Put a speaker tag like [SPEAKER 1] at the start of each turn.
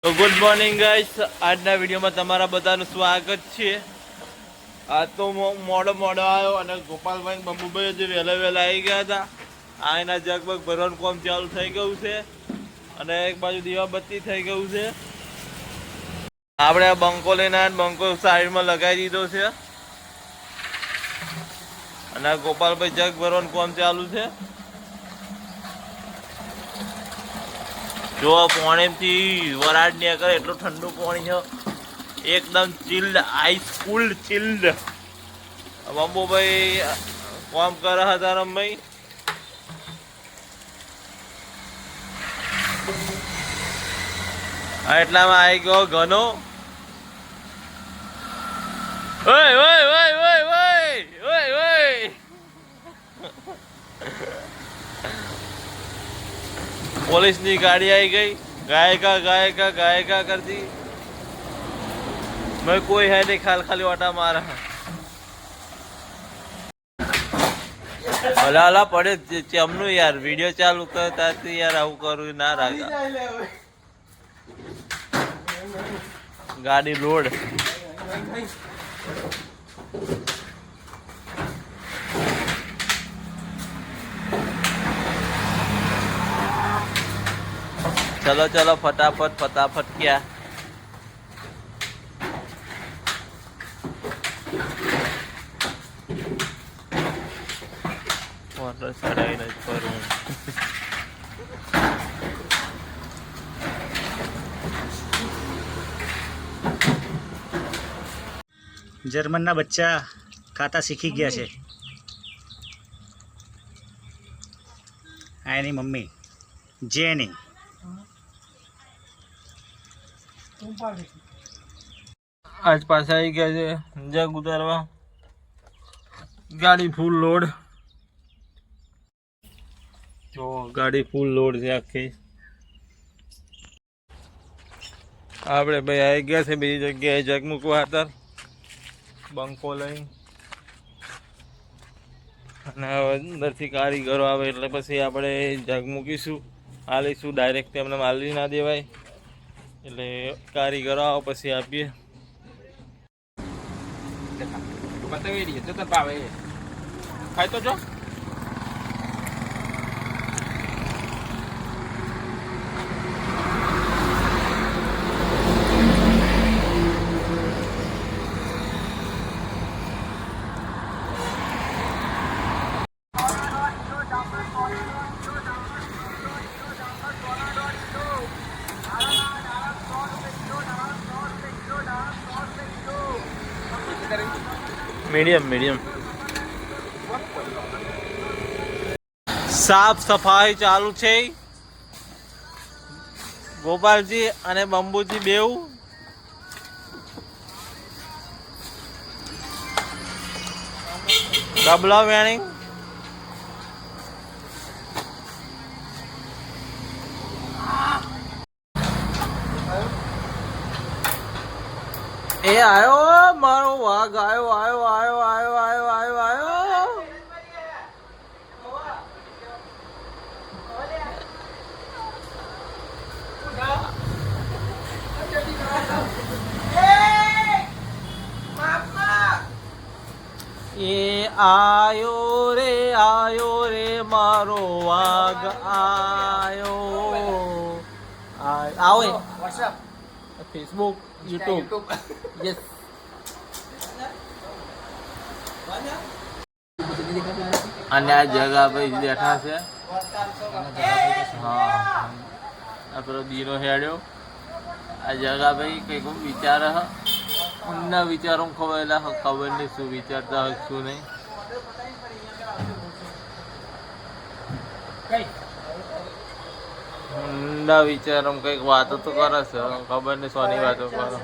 [SPEAKER 1] તો good morning guys, આજના વિડીયોમાં તમારા બધાનું સ્વાગત છે. આજ તો મોડો આવ્યો અને ગોપાલભાઈ બંબુભાઈ હજી વહેલા આવી ગયા હતા. આ એના જગબગ ભરવાનું કામ ચાલુ થઈ ગયું છે અને એક બાજુ દીવાબત્તી થઈ ગયું છે. આપણે આ બંકો લઈને બંકો સાઈડમાં લગાવી દીધો છે અને ગોપાલભાઈ જગ ભરવાનું કામ ચાલુ છે. જો પાણીથી વરાળ નીકળે એટલું ઠંડુ પાણી છે, એકદમ ચિલ્ડ, આઈસ કુલ્ડ ચિલ્ડ. બંબુભાઈ કામ કરે હતા રમભાઈ. એટલામાં આવી ગયો ઘનો. ઓય ઓય ઓય ઓય ઓય ઓય ઓય. પોલીસની ગાડી આવી ગઈ. ગાયકા ગાયકા ગાયકા કરતી. મેં કોઈ હે નહીં, ખાલી વાટા મારા. હલા હલા પડે ચમનું યાર. વિડીયો ચાલુ કરતા યાર આવું કરું ના રાખા. ગાડી લોડ. चलो चलो फटाफट फटाफट. क्या वाटर चढ़ाई नहीं करूँ.
[SPEAKER 2] જર્મનના બચ્ચા ખાતા શીખી ગયા છે. આ એની મમ્મી જેની.
[SPEAKER 1] આજ પાછા આવી ગયા છે જગ ઉતારવા. ગાડી ફૂલ લોડ. જો ગાડી ફૂલ લોડ છે આખી. આપણે ભાઈ આવી ગયા છે બીજી જગ્યાએ જગ મૂકવા હતા બંકો લઈ. અને અંદરથી કારીગરો આવે એટલે પછી આપણે જગ મૂકીશું, આલીશું. ડાયરેક્ટ એમને માલી ના દેવાય એટલે કારીગરો આવો પછી આપીએ. ખાય તો જો મીડિયમ. સાફ સફાઈ ચાલુ છે. ગોપાલજી અને બંબુજી બેવ ડબલા વેણી. એ આયો મારો વાઘ, આયો આયો આયો આયો આયો આયો આયો. એ આયો રે મારો વાઘ આયો. આવો ફેસબુક, યુટ્યુબ. યસ. અને આ જગા ભાઈ બેઠા છે. હા, આ પેલો દીનો હેડ્યો. આ જગા ભાઈ કઈક વિચાર ઊંડા વિચારો ખબર નહીં શું વિચારતા હોય શું નહીં. ઊંડા વિચારો કઈક વાતો તો કરે છે, ખબર નહીં સોની વાતો કરો.